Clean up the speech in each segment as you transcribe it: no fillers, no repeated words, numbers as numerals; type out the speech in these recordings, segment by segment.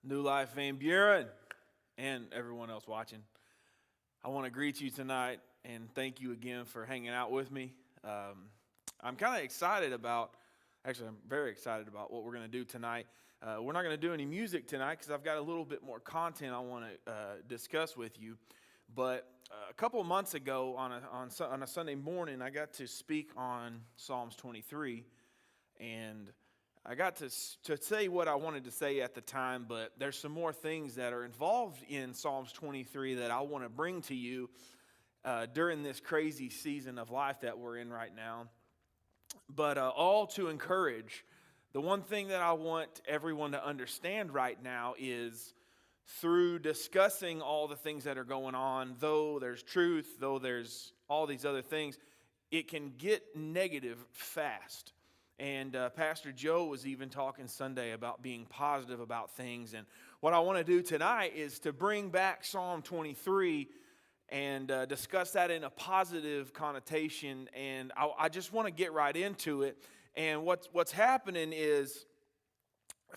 New Life Van Buren, and everyone else watching. I want to greet you tonight and thank you again for hanging out with me. I'm kind of excited about, actually I'm very excited about what we're going to do tonight. We're not going to do any music tonight because I've got a little bit more content I want to discuss with you. But a couple of months ago on a Sunday morning, I got to speak on Psalms 23, and I got to say what I wanted to say at the time, but there's some more things that are involved in Psalms 23 that I want to bring to you during this crazy season of life that we're in right now. But all to encourage. The one thing that I want everyone to understand right now is through discussing all the things that are going on, though there's truth, though there's all these other things, it can get negative fast. And Pastor Joe was even talking Sunday about being positive about things. And what I want to do tonight is to bring back Psalm 23 and discuss that in a positive connotation. And I just want to get right into it. And what's happening is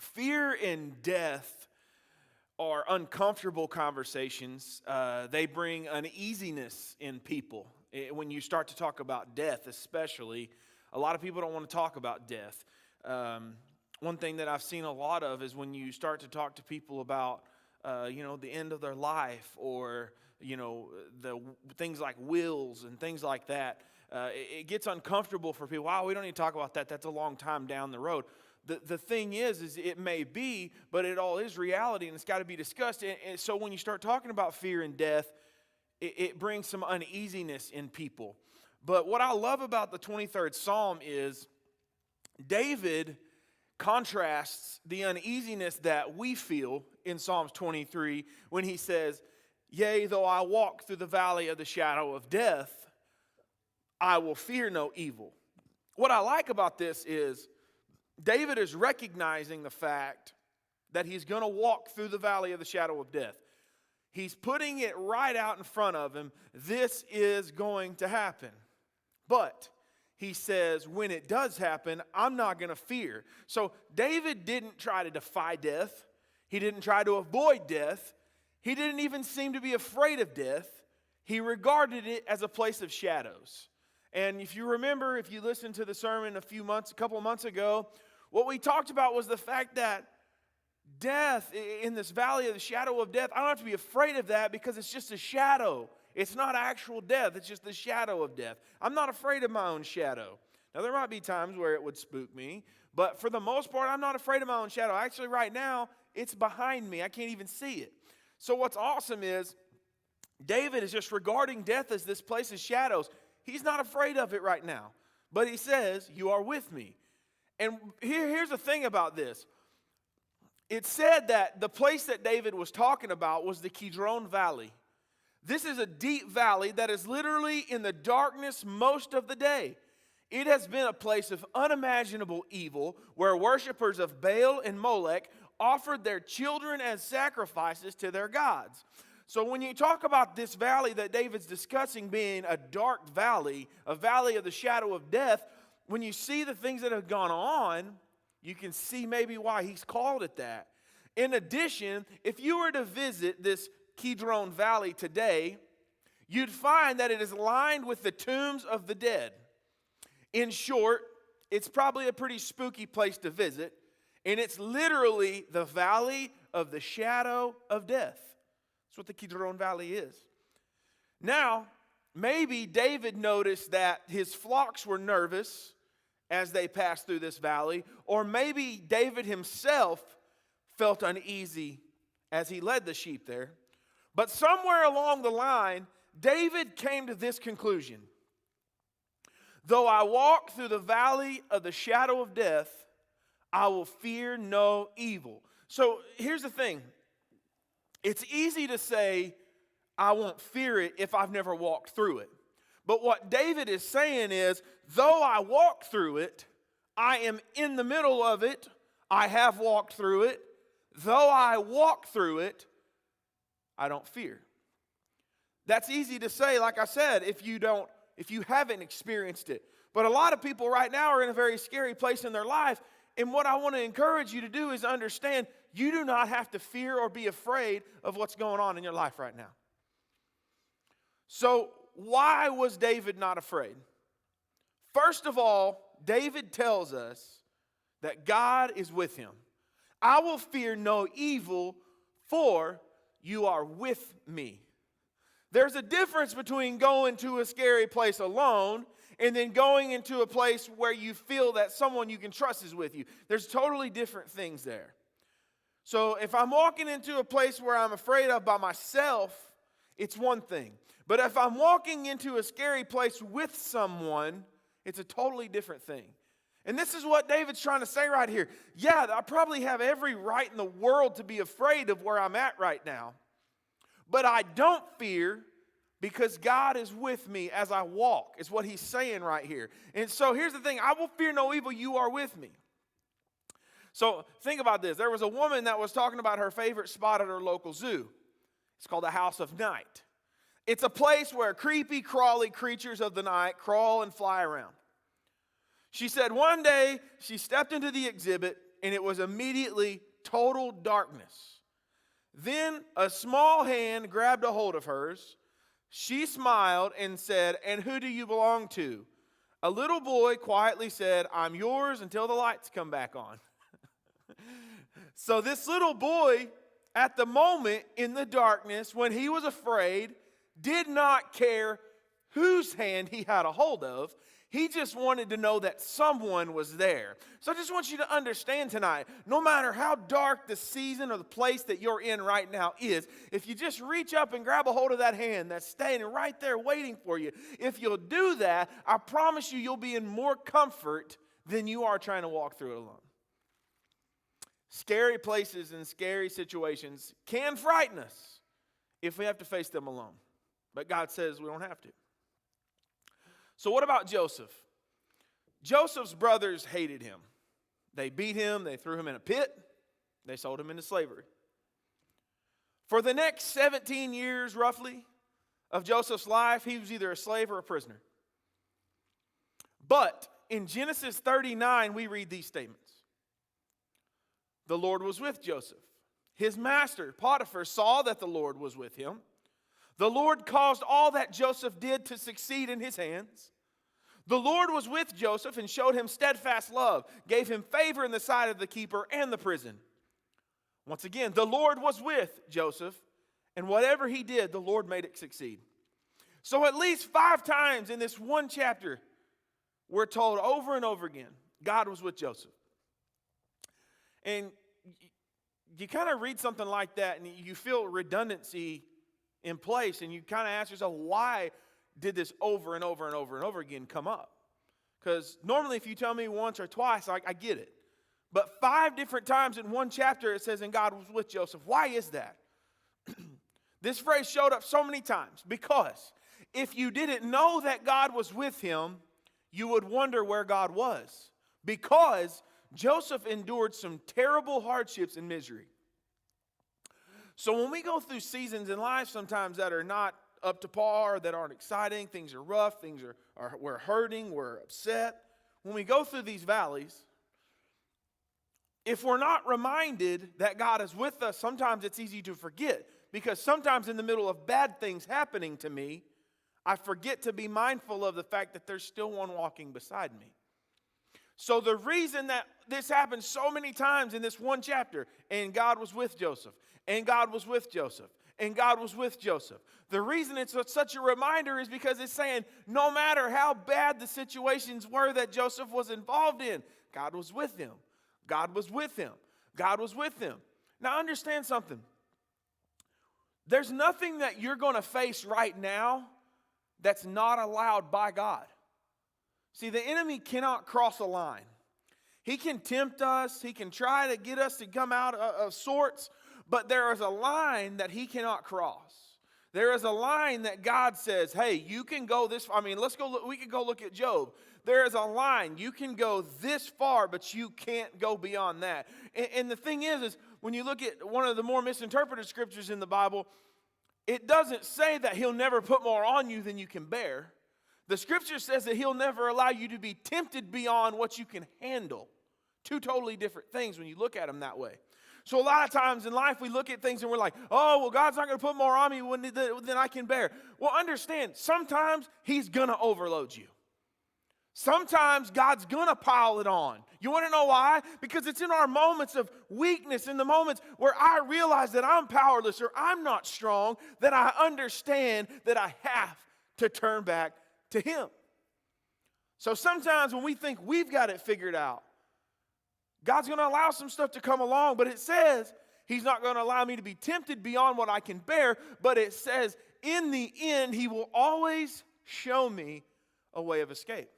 fear and death are uncomfortable conversations. They bring uneasiness in people. When you start to talk about death especially, a lot of people don't want to talk about death. One thing that I've seen a lot of is when you start to talk to people about, the end of their life or, the things like wills and things like that. It gets uncomfortable for people. Wow, we don't need to talk about that. That's a long time down the road. The thing is it may be, but it all is reality and it's got to be discussed. And so when you start talking about fear and death, it brings some uneasiness in people. But what I love about the 23rd Psalm is David contrasts the uneasiness that we feel in Psalms 23 when he says, "Yea, though I walk through the valley of the shadow of death, I will fear no evil." What I like about this is David is recognizing the fact that he's going to walk through the valley of the shadow of death. He's putting it right out in front of him. This is going to happen. But he says, when it does happen, I'm not going to fear. So David didn't try to defy death. He didn't try to avoid death. He didn't even seem to be afraid of death. He regarded it as a place of shadows. And if you remember, if you listened to the sermon a couple of months ago, what we talked about was the fact that death, in this valley of the shadow of death, I don't have to be afraid of that because it's just a shadow. It's not actual death. It's just the shadow of death. I'm not afraid of my own shadow. Now, there might be times where it would spook me, but for the most part, I'm not afraid of my own shadow. Actually, right now, it's behind me. I can't even see it. So what's awesome is David is just regarding death as this place of shadows. He's not afraid of it right now, but he says, "You are with me." And here's the thing about this. It said that the place that David was talking about was the Kidron Valley. This is a deep valley that is literally in the darkness most of the day. It has been a place of unimaginable evil where worshipers of Baal and Molech offered their children as sacrifices to their gods. So when you talk about this valley that David's discussing being a dark valley, a valley of the shadow of death, when you see the things that have gone on, you can see maybe why he's called it that. In addition, if you were to visit this Kidron Valley today, you'd find that it is lined with the tombs of the dead. In short, it's probably a pretty spooky place to visit, and it's literally the valley of the shadow of death. That's what the Kidron Valley is. Now, maybe David noticed that his flocks were nervous as they passed through this valley, or maybe David himself felt uneasy as he led the sheep there. But somewhere along the line, David came to this conclusion. Though I walk through the valley of the shadow of death, I will fear no evil. So here's the thing. It's easy to say, I won't fear it if I've never walked through it. But what David is saying is, though I walk through it, I am in the middle of it, I have walked through it. Though I walk through it, I don't fear. That's easy to say, like I said, if you haven't experienced it. But a lot of people right now are in a very scary place in their life. And what I want to encourage you to do is understand you do not have to fear or be afraid of what's going on in your life right now. So why was David not afraid? First of all, David tells us that God is with him. I will fear no evil, for you are with me. There's a difference between going to a scary place alone and then going into a place where you feel that someone you can trust is with you. There's totally different things there. So if I'm walking into a place where I'm afraid of by myself, it's one thing. But if I'm walking into a scary place with someone, it's a totally different thing. And this is what David's trying to say right here. Yeah, I probably have every right in the world to be afraid of where I'm at right now. But I don't fear because God is with me as I walk, is what he's saying right here. And so here's the thing. I will fear no evil. You are with me. So think about this. There was a woman that was talking about her favorite spot at her local zoo. It's called the House of Night. It's a place where creepy, crawly creatures of the night crawl and fly around. She said one day she stepped into the exhibit and it was immediately total darkness. Then a small hand grabbed a hold of hers. She smiled and said, "And who do you belong to?" A little boy quietly said, "I'm yours until the lights come back on." So this little boy, at the moment in the darkness, when he was afraid, did not care whose hand he had a hold of. He just wanted to know that someone was there. So I just want you to understand tonight, no matter how dark the season or the place that you're in right now is, if you just reach up and grab a hold of that hand that's standing right there waiting for you, if you'll do that, I promise you'll be in more comfort than you are trying to walk through it alone. Scary places and scary situations can frighten us if we have to face them alone. But God says we don't have to. So what about Joseph? Joseph's brothers hated him. They beat him, they threw him in a pit, they sold him into slavery. For the next 17 years, roughly, of Joseph's life, he was either a slave or a prisoner. But in Genesis 39, we read these statements. The Lord was with Joseph. His master, Potiphar, saw that the Lord was with him. The Lord caused all that Joseph did to succeed in his hands. The Lord was with Joseph and showed him steadfast love, gave him favor in the sight of the keeper and the prison. Once again, the Lord was with Joseph, and whatever he did, the Lord made it succeed. So at least 5 times in this one chapter, we're told over and over again, God was with Joseph. And you kind of read something like that and you feel redundancy in place, and you kind of ask yourself, why did this over and over and over and over again come up? Because normally if you tell me once or twice, I get it. But 5 different times in one chapter it says, and God was with Joseph. Why is that? This phrase showed up so many times because if you didn't know that God was with him, you would wonder where God was. Because Joseph endured some terrible hardships and misery. So when we go through seasons in life sometimes that are not up to par, that aren't exciting, things are rough, we're hurting, we're upset. When we go through these valleys, if we're not reminded that God is with us, sometimes it's easy to forget. Because sometimes in the middle of bad things happening to me, I forget to be mindful of the fact that there's still one walking beside me. So the reason that this happens so many times in this one chapter, and God was with Joseph, and God was with Joseph, and God was with Joseph. The reason it's such a reminder is because it's saying no matter how bad the situations were that Joseph was involved in, God was with him. God was with him. God was with him. Now understand something. There's nothing that you're going to face right now that's not allowed by God. See, the enemy cannot cross a line. He can tempt us. He can try to get us to come out of sorts. But there is a line that he cannot cross. There is a line that God says, hey, you can go this far. I mean, we can go look at Job. There is a line. You can go this far, but you can't go beyond that. And the thing is when you look at one of the more misinterpreted scriptures in the Bible, it doesn't say that he'll never put more on you than you can bear. The scripture says that he'll never allow you to be tempted beyond what you can handle. 2 totally different things when you look at them that way. So a lot of times in life we look at things and we're like, oh, well, God's not going to put more on me than I can bear. Well, understand, sometimes He's going to overload you. Sometimes God's going to pile it on. You want to know why? Because it's in our moments of weakness, in the moments where I realize that I'm powerless or I'm not strong, that I understand that I have to turn back to Him. So sometimes when we think we've got it figured out, God's going to allow some stuff to come along, but it says He's not going to allow me to be tempted beyond what I can bear, but it says in the end He will always show me a way of escape.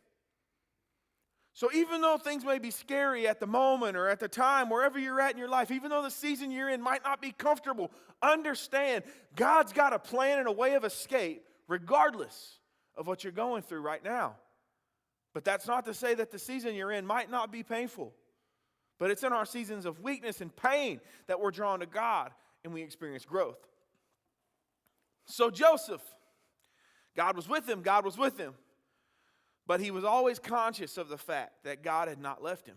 So even though things may be scary at the moment or at the time, wherever you're at in your life, even though the season you're in might not be comfortable, understand God's got a plan and a way of escape regardless of what you're going through right now. But that's not to say that the season you're in might not be painful. But it's in our seasons of weakness and pain that we're drawn to God and we experience growth. So Joseph, God was with him, God was with him. But he was always conscious of the fact that God had not left him.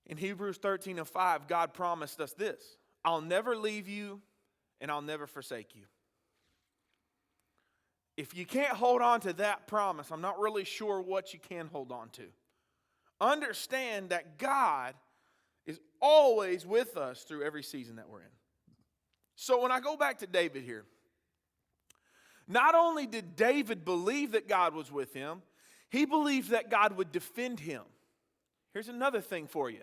In Hebrews 13:5, God promised us this: I'll never leave you and I'll never forsake you. If you can't hold on to that promise, I'm not really sure what you can hold on to. Understand that God is always with us through every season that we're in. So when I go back to David here, not only did David believe that God was with him, he believed that God would defend him. Here's another thing for you.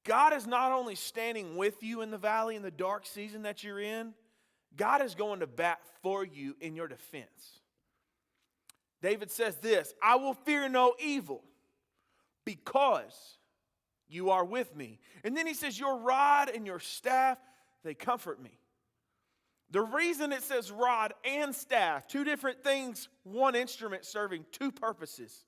God is not only standing with you in the valley in the dark season that you're in, God is going to bat for you in your defense. David says this: I will fear no evil because you are with me. And then he says, your rod and your staff, they comfort me. The reason it says rod and staff, two different things, one instrument serving two purposes.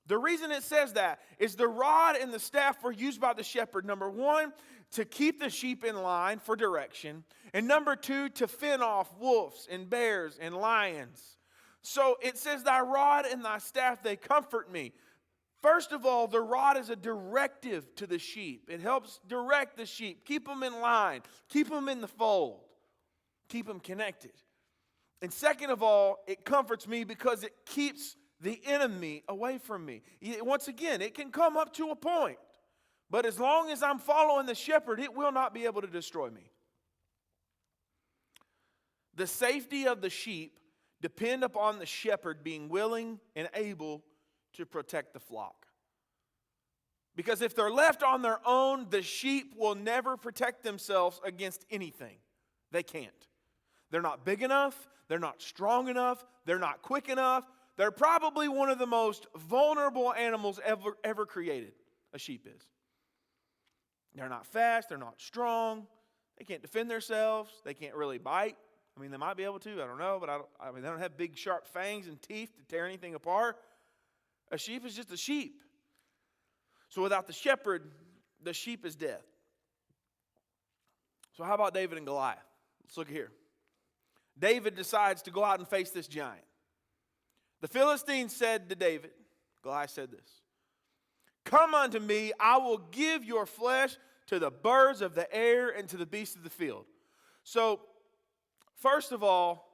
The reason it says that is the rod and the staff were used by the shepherd, number one, to keep the sheep in line for direction, and number two, to fend off wolves and bears and lions. So it says, thy rod and thy staff, they comfort me. First of all, the rod is a directive to the sheep. It helps direct the sheep, keep them in line, keep them in the fold. Keep them connected. And second of all, it comforts me because it keeps the enemy away from me. Once again, it can come up to a point. But as long as I'm following the shepherd, it will not be able to destroy me. The safety of the sheep depend upon the shepherd being willing and able to protect the flock. Because if they're left on their own, the sheep will never protect themselves against anything. They can't. They're not big enough, they're not strong enough, they're not quick enough. They're probably one of the most vulnerable animals ever created, a sheep is. They're not fast, they're not strong, they can't defend themselves, they can't really bite. I mean, they might be able to, I don't know, but they don't have big sharp fangs and teeth to tear anything apart. A sheep is just a sheep. So without the shepherd, the sheep is dead. So how about David and Goliath? Let's look here. David decides to go out and face this giant. The Philistines said to David, Goliath said this: come unto me, I will give your flesh to the birds of the air and to the beasts of the field. So, first of all,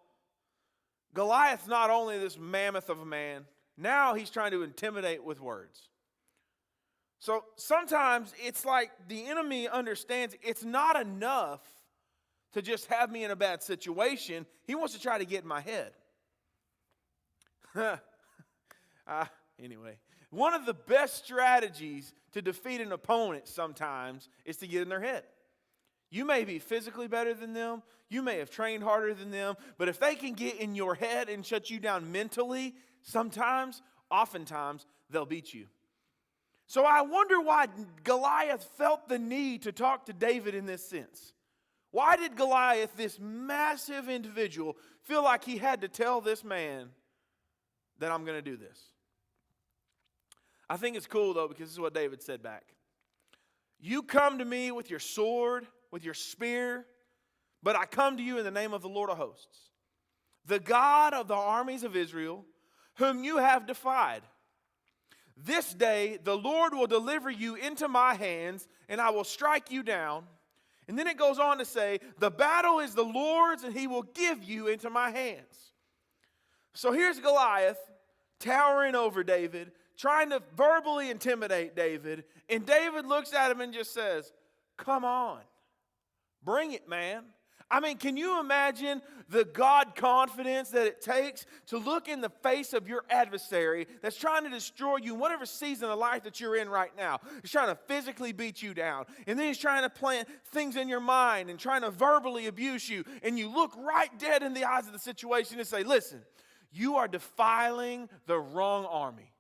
Goliath's not only this mammoth of a man, now he's trying to intimidate with words. So sometimes it's like the enemy understands it's not enough to just have me in a bad situation. He wants to try to get in my head. Anyway, one of the best strategies to defeat an opponent sometimes is to get in their head. You may be physically better than them. You may have trained harder than them. But if they can get in your head and shut you down mentally, oftentimes, they'll beat you. So I wonder why Goliath felt the need to talk to David in this sense. Why did Goliath, this massive individual, feel like he had to tell this man that I'm going to do this? I think it's cool, though, because this is what David said back. You come to me with your sword, with your spear, but I come to you in the name of the Lord of hosts, the God of the armies of Israel, whom you have defied. This day the Lord will deliver you into my hands, and I will strike you down. And then it goes on to say, the battle is the Lord's, and he will give you into my hands. So here's Goliath towering over David, trying to verbally intimidate David. And David looks at him and just says, come on, bring it, man. I mean, can you imagine the God confidence that it takes to look in the face of your adversary that's trying to destroy you in whatever season of life that you're in right now? He's trying to physically beat you down. And then he's trying to plant things in your mind and trying to verbally abuse you. And you look right dead in the eyes of the situation and say, listen, you are defiling the wrong army.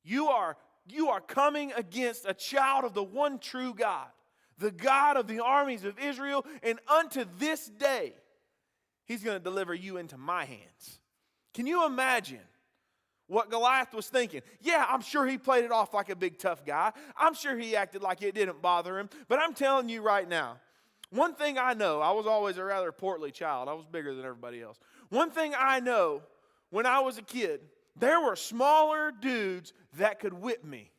You are coming against a child of the one true God, the God of the armies of Israel, and unto this day, he's going to deliver you into my hands. Can you imagine what Goliath was thinking? Yeah, I'm sure he played it off like a big tough guy. I'm sure he acted like it didn't bother him. But I'm telling you right now, one thing I know, I was always a rather portly child. I was bigger than everybody else. One thing I know, when I was a kid, there were smaller dudes that could whip me.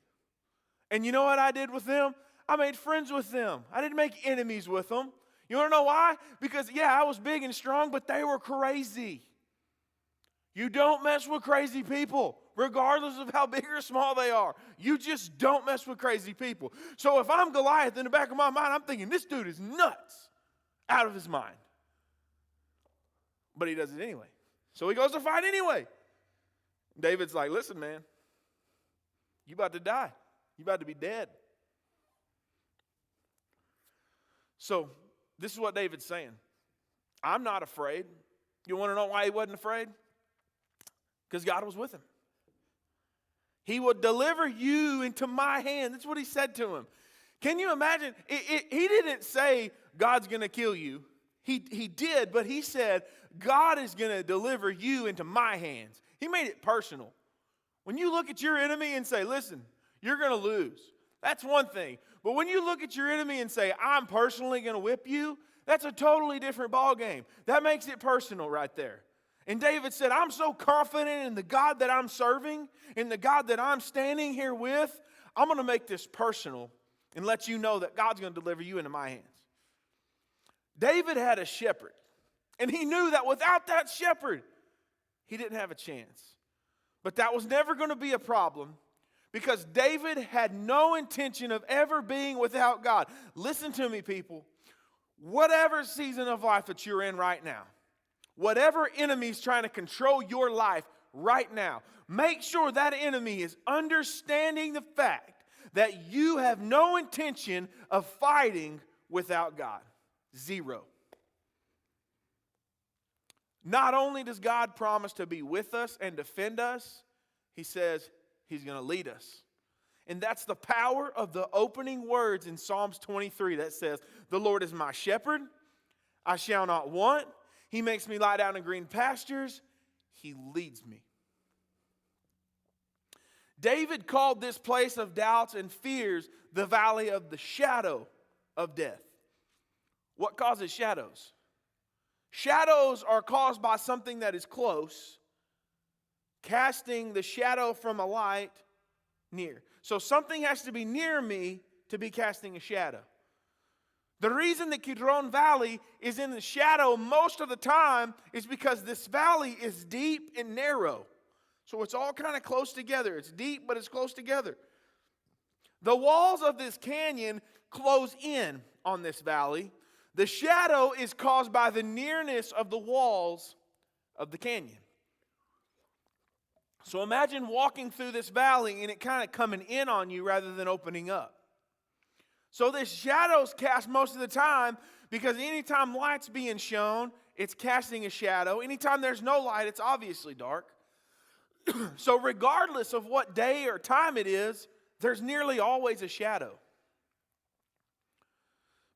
And you know what I did with them? I made friends with them. I didn't make enemies with them. You want to know why? Because, yeah, I was big and strong, but they were crazy. You don't mess with crazy people, regardless of how big or small they are. You just don't mess with crazy people. So if I'm Goliath, in the back of my mind, I'm thinking, this dude is nuts, out of his mind. But he does it anyway. So he goes to fight anyway. David's like, listen, man, you about to die. You about to be dead. So this is what David's saying. I'm not afraid. You want to know why he wasn't afraid? Because God was with him. He will deliver you into my hand. That's what he said to him. Can you imagine? He didn't say God's going to kill you. He did, but he said God is going to deliver you into my hands. He made it personal. When you look at your enemy and say, listen, you're going to lose, that's one thing. But when you look at your enemy and say, I'm personally going to whip you, that's a totally different ballgame. That makes it personal right there. And David said, I'm so confident in the God that I'm serving, in the God that I'm standing here with, I'm going to make this personal and let you know that God's going to deliver you into my hands. David had a shepherd, and he knew that without that shepherd, he didn't have a chance. But that was never going to be a problem, because David had no intention of ever being without God. Listen to me, people. Whatever season of life that you're in right now, whatever enemy is trying to control your life right now, make sure that enemy is understanding the fact that you have no intention of fighting without God. Zero. Not only does God promise to be with us and defend us, he says he's going to lead us. And that's the power of the opening words in Psalms 23 that says, the Lord is my shepherd, I shall not want. He makes me lie down in green pastures. He leads me. David called this place of doubts and fears the valley of the shadow of death. What causes shadows? Shadows are caused by something that is close, casting the shadow from a light near. So something has to be near me to be casting a shadow. The reason that Kidron Valley is in the shadow most of the time is because this valley is deep and narrow. So it's all kind of close together. It's deep, but it's close together. The walls of this canyon close in on this valley. The shadow is caused by the nearness of the walls of the canyon. So imagine walking through this valley and it kind of coming in on you rather than opening up. So this shadow's cast most of the time because anytime light's being shown, it's casting a shadow. Anytime there's no light, it's obviously dark. So regardless of what day or time it is, there's nearly always a shadow.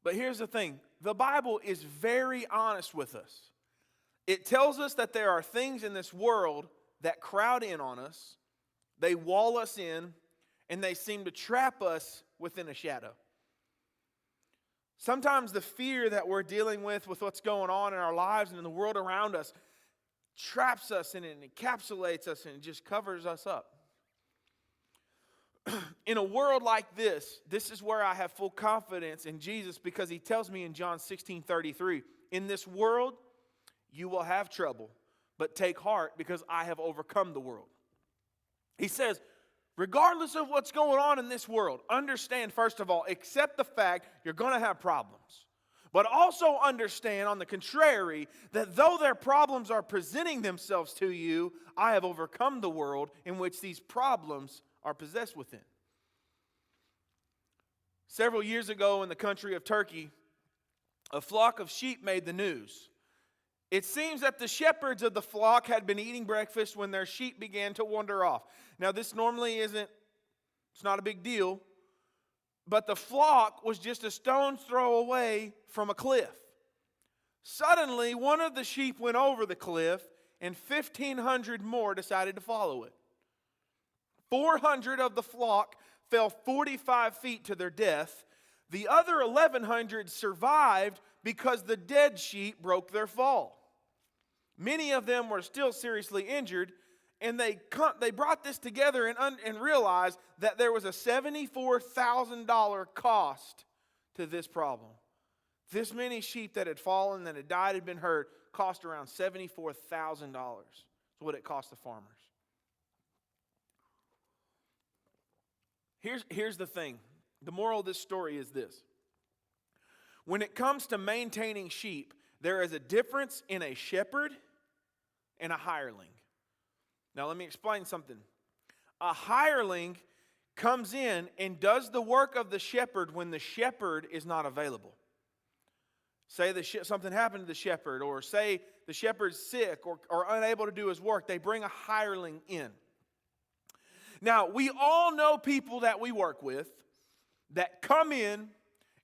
But here's the thing. The Bible is very honest with us. It tells us that there are things in this world that crowd in on us, they wall us in, and they seem to trap us within a shadow. Sometimes the fear that we're dealing with what's going on in our lives and in the world around us traps us and it encapsulates us and it just covers us up. in a world like this, this is where I have full confidence in Jesus, because he tells me in John 16:33, in this world you will have trouble, but take heart because I have overcome the world. He says, regardless of what's going on in this world, understand, first of all, accept the fact you're going to have problems. But also understand, on the contrary, that though their problems are presenting themselves to you, I have overcome the world in which these problems are possessed within. Several years ago in the country of Turkey, a flock of sheep made the news. It seems that the shepherds of the flock had been eating breakfast when their sheep began to wander off. Now, this normally it's not a big deal, but the flock was just a stone's throw away from a cliff. Suddenly, one of the sheep went over the cliff, and 1,500 more decided to follow it. 400 of the flock fell 45 feet to their death. The other 1,100 survived because the dead sheep broke their fall. Many of them were still seriously injured, and they brought this together and realized that there was a $74,000 cost to this problem. This many sheep that had fallen, that had died, had been hurt, cost around $74,000. That's what it cost the farmers. Here's the thing. The moral of this story is this. When it comes to maintaining sheep, there is a difference in a shepherd and a hireling. Now let me explain something. A hireling comes in and does the work of the shepherd when the shepherd is not available. Say something happened to the shepherd, or say the shepherd's sick or unable to do his work. They bring a hireling in. Now, we all know people that we work with that come in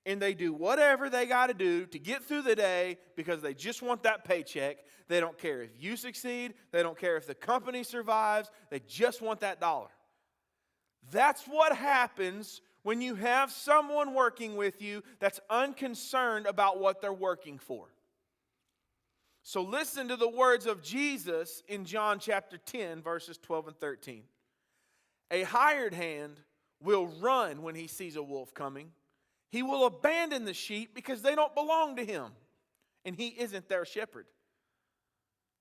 and they do whatever they got to do to get through the day because they just want that paycheck. They don't care if you succeed. They don't care if the company survives. They just want that dollar. That's what happens when you have someone working with you that's unconcerned about what they're working for. So listen to the words of Jesus in John chapter 10, verses 12 and 13. A hired hand will run when he sees a wolf coming. He will abandon the sheep because they don't belong to him, and he isn't their shepherd.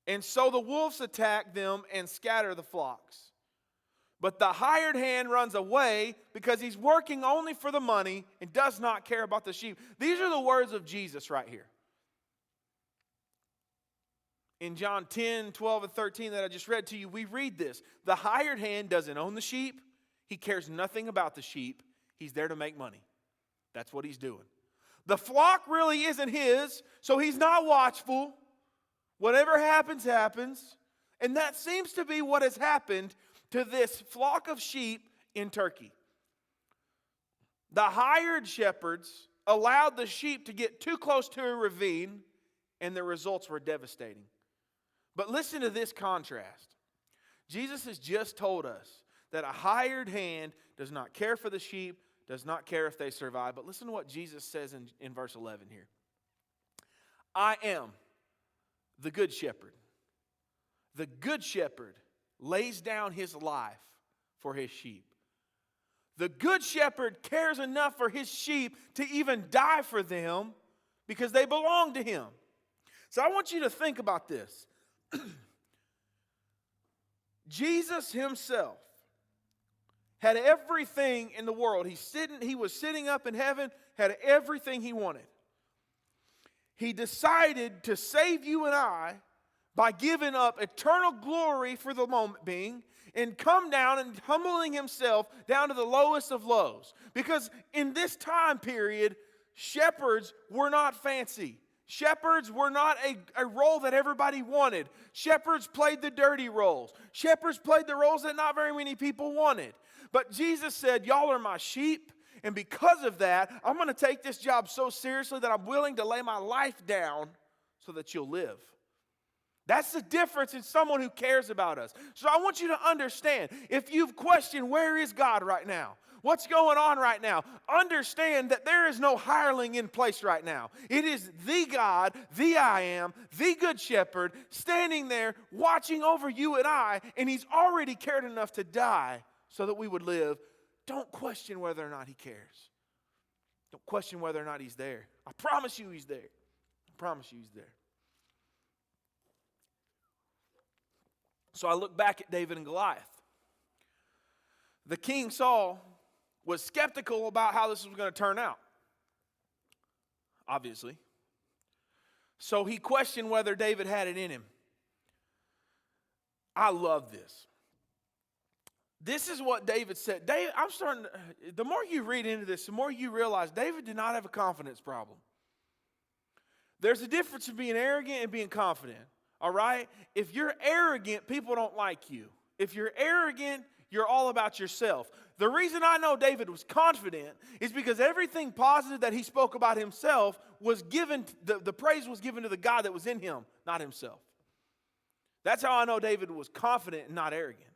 And so the wolves attack them and scatter the flocks. But the hired hand runs away because he's working only for the money and does not care about the sheep. These are the words of Jesus right here. In John 10, 12, and 13 that I just read to you, we read this. The hired hand doesn't own the sheep. He cares nothing about the sheep. He's there to make money. That's what he's doing. The flock really isn't his, so he's not watchful. Whatever happens, happens. And that seems to be what has happened to this flock of sheep in Turkey. The hired shepherds allowed the sheep to get too close to a ravine, and the results were devastating. But listen to this contrast. Jesus has just told us that a hired hand does not care for the sheep, does not care if they survive. But listen to what Jesus says in verse 11 here. I am the good shepherd. The good shepherd lays down his life for his sheep. The good shepherd cares enough for his sheep to even die for them because they belong to him. So I want you to think about this. Jesus himself had everything in the world. He was sitting up in heaven, had everything he wanted. He decided to save you and I by giving up eternal glory for the moment being and come down and humbling himself down to the lowest of lows. Because in this time period, shepherds were not fancy. Shepherds were not a role that everybody wanted. Shepherds played the dirty roles. Shepherds played the roles that not very many people wanted. But Jesus said, y'all are my sheep, and because of that, I'm going to take this job so seriously that I'm willing to lay my life down so that you'll live. That's the difference in someone who cares about us. So I want you to understand, if you've questioned where is God right now, what's going on right now, understand that there is no hireling in place right now. It is the God, the I am, the good shepherd, standing there watching over you and I, and he's already cared enough to die so that we would live don't question whether or not he cares. Don't question whether or not he's there. I promise you he's there. I promise you he's there. So I look back at David and Goliath. The king Saul was skeptical about how this was going to turn out, obviously. So he questioned whether David had it in him. I love this. This is what David said. The more you read into this, the more you realize David did not have a confidence problem. There's a difference in being arrogant and being confident, all right? If you're arrogant, people don't like you. If you're arrogant, you're all about yourself. The reason I know David was confident is because everything positive that he spoke about himself was given, the praise was given to the God that was in him, not himself. That's how I know David was confident and not arrogant.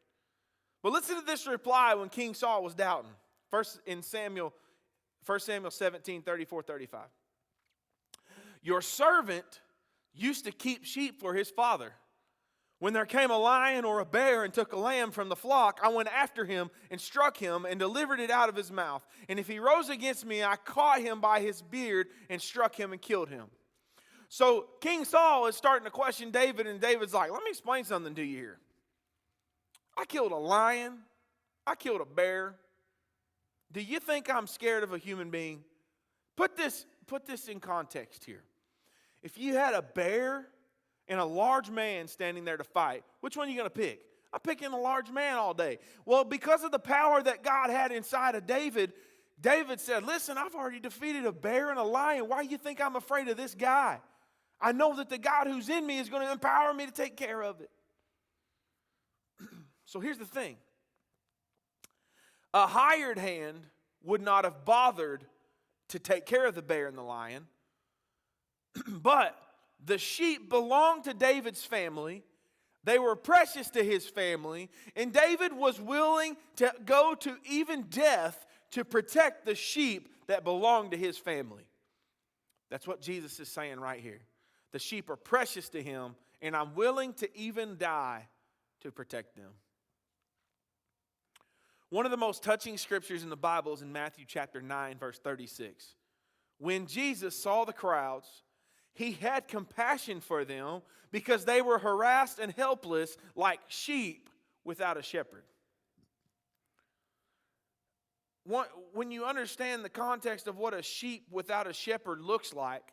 But listen to this reply when King Saul was doubting. 1 Samuel 17, 34, 35. Your servant used to keep sheep for his father. When there came a lion or a bear and took a lamb from the flock, I went after him and struck him and delivered it out of his mouth. And if he rose against me, I caught him by his beard and struck him and killed him. So King Saul is starting to question David, and David's like, let me explain something to you here. I killed a lion. I killed a bear. Do you think I'm scared of a human being? Put this in context here. If you had a bear and a large man standing there to fight, which one are you going to pick? I'm picking a large man all day. Well, because of the power that God had inside of David, David said, listen, I've already defeated a bear and a lion. Why do you think I'm afraid of this guy? I know that the God who's in me is going to empower me to take care of it. So here's the thing. A hired hand would not have bothered to take care of the bear and the lion. But the sheep belonged to David's family. They were precious to his family. And David was willing to go to even death to protect the sheep that belonged to his family. That's what Jesus is saying right here. The sheep are precious to him, and I'm willing to even die to protect them. One of the most touching scriptures in the Bible is in Matthew chapter 9, verse 36. When Jesus saw the crowds, he had compassion for them because they were harassed and helpless like sheep without a shepherd. When you understand the context of what a sheep without a shepherd looks like,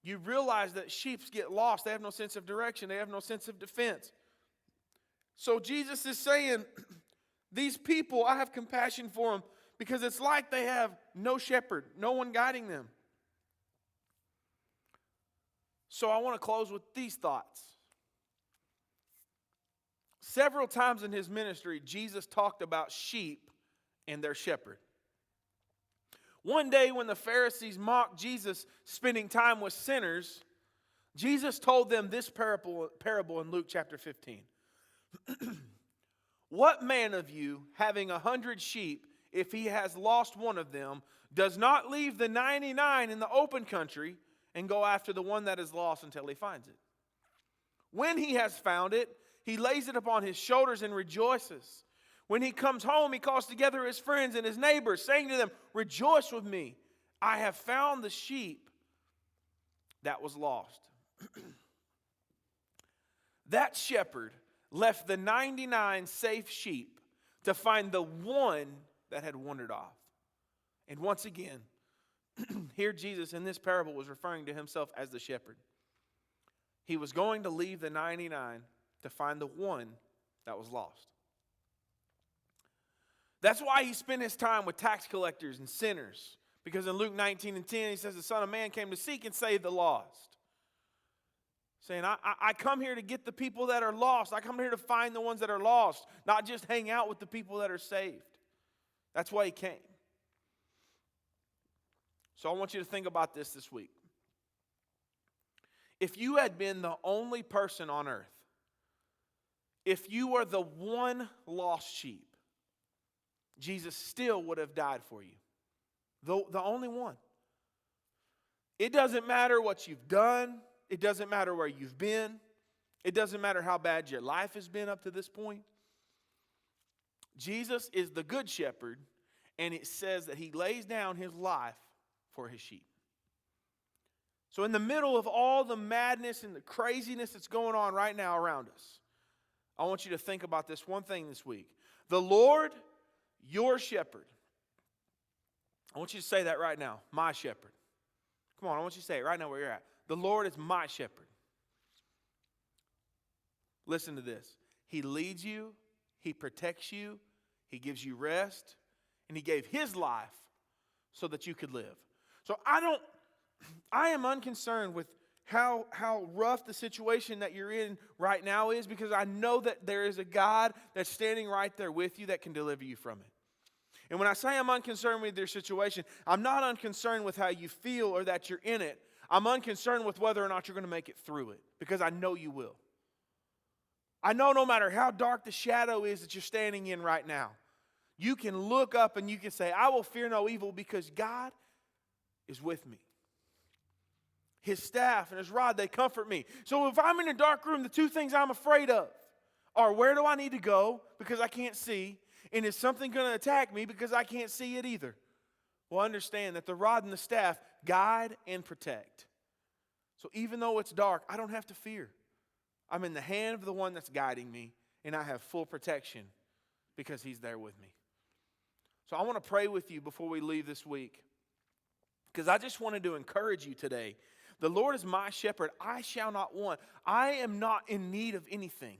you realize that sheep get lost. They have no sense of direction. They have no sense of defense. So Jesus is saying, these people, I have compassion for them because it's like they have no shepherd, no one guiding them. So I want to close with these thoughts. Several times in his ministry, Jesus talked about sheep and their shepherd. One day when the Pharisees mocked Jesus spending time with sinners, Jesus told them this parable in Luke chapter 15. What man of you, having 100 sheep, if he has lost one of them, does not leave the 99 in the open country and go after the one that is lost until he finds it? When he has found it, he lays it upon his shoulders and rejoices. When he comes home, he calls together his friends and his neighbors, saying to them, rejoice with me. I have found the sheep that was lost. That shepherd left the 99 safe sheep to find the one that had wandered off. And once again, here Jesus in this parable was referring to himself as the shepherd. He was going to leave the 99 to find the one that was lost. That's why he spent his time with tax collectors and sinners. Because in Luke 19 and 10, he says the Son of Man came to seek and save the lost. Saying, I come here to get the people that are lost. I come here to find the ones that are lost, not just hang out with the people that are saved. That's why he came. So I want you to think about this week. If you had been the only person on earth, if you were the one lost sheep, Jesus still would have died for you. The only one. It doesn't matter what you've done. It doesn't matter where you've been. It doesn't matter how bad your life has been up to this point. Jesus is the good shepherd, and it says that he lays down his life for his sheep. So in the middle of all the madness and the craziness that's going on right now around us, I want you to think about this one thing this week. The Lord, your shepherd. I want you to say that right now. My shepherd. Come on, I want you to say it right now where you're at. The Lord is my shepherd. Listen to this. He leads you. He protects you. He gives you rest. And he gave his life so that you could live. So I am unconcerned with how rough the situation that you're in right now is, because I know that there is a God that's standing right there with you that can deliver you from it. And when I say I'm unconcerned with your situation, I'm not unconcerned with how you feel or that you're in it. I'm unconcerned with whether or not you're going to make it through it, because I know you will. I know no matter how dark the shadow is that you're standing in right now, you can look up and you can say, I will fear no evil because God is with me. His staff and his rod, they comfort me. So if I'm in a dark room, the two things I'm afraid of are, where do I need to go because I can't see? And is something going to attack me because I can't see it either? Well, understand that the rod and the staff guide and protect. So even though it's dark, I don't have to fear. I'm in the hand of the one that's guiding me, and I have full protection because he's there with me. So I want to pray with you before we leave this week, because I just wanted to encourage you today. The Lord is my shepherd. I shall not want. I am not in need of anything.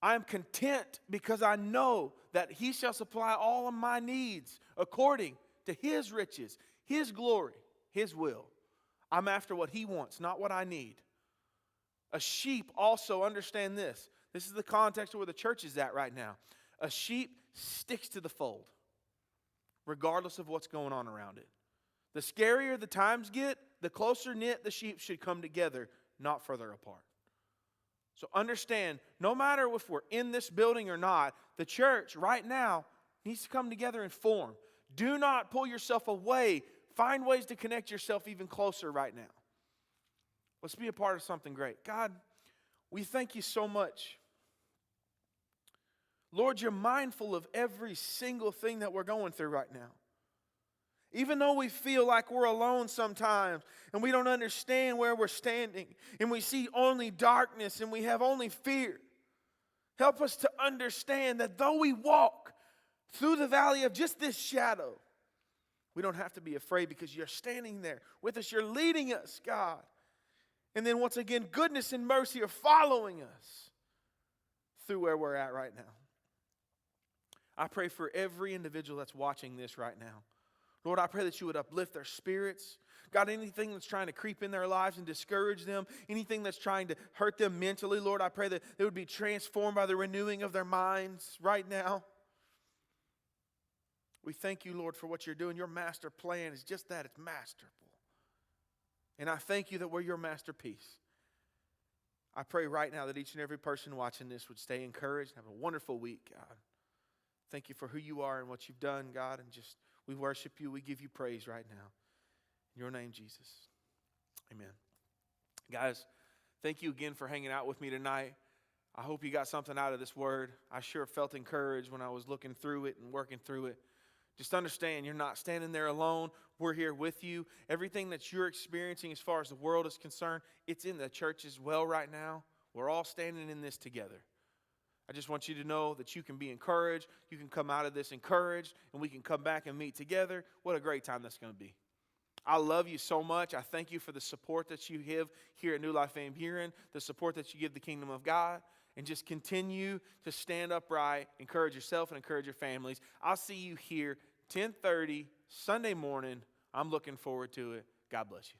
I am content because I know that he shall supply all of my needs according to his riches, his glory, his will. I'm after what he wants, not what I need. A sheep also, understand this. This is the context of where the church is at right now. A sheep sticks to the fold, regardless of what's going on around it. The scarier the times get, the closer knit the sheep should come together, not further apart. So understand, no matter if we're in this building or not, the church right now needs to come together and form. Do not pull yourself away. Find ways to connect yourself even closer right now. Let's be a part of something great. God, we thank you so much. Lord, you're mindful of every single thing that we're going through right now. Even though we feel like we're alone sometimes and we don't understand where we're standing and we see only darkness and we have only fear, help us to understand that though we walk through the valley of just this shadow, we don't have to be afraid because you're standing there with us. You're leading us, God. And then once again, goodness and mercy are following us through where we're at right now. I pray for every individual that's watching this right now. Lord, I pray that you would uplift their spirits. God, anything that's trying to creep in their lives and discourage them, anything that's trying to hurt them mentally, Lord, I pray that they would be transformed by the renewing of their minds right now. We thank you, Lord, for what you're doing. Your master plan is just that. It's masterful. And I thank you that we're your masterpiece. I pray right now that each and every person watching this would stay encouraged and have a wonderful week, God. Thank you for who you are and what you've done, God, and just we worship you. We give you praise right now. In your name, Jesus. Amen. Guys, thank you again for hanging out with me tonight. I hope you got something out of this word. I sure felt encouraged when I was looking through it and working through it. Just understand, you're not standing there alone. We're here with you. Everything that you're experiencing as far as the world is concerned, it's in the church as well right now. We're all standing in this together. I just want you to know that you can be encouraged. You can come out of this encouraged, and we can come back and meet together. What a great time that's going to be. I love you so much. I thank you for the support that you give here at New Life Van Buren, the support that you give the kingdom of God, and just continue to stand upright, encourage yourself and encourage your families. I'll see you here 10:30 Sunday morning. I'm looking forward to it. God bless you.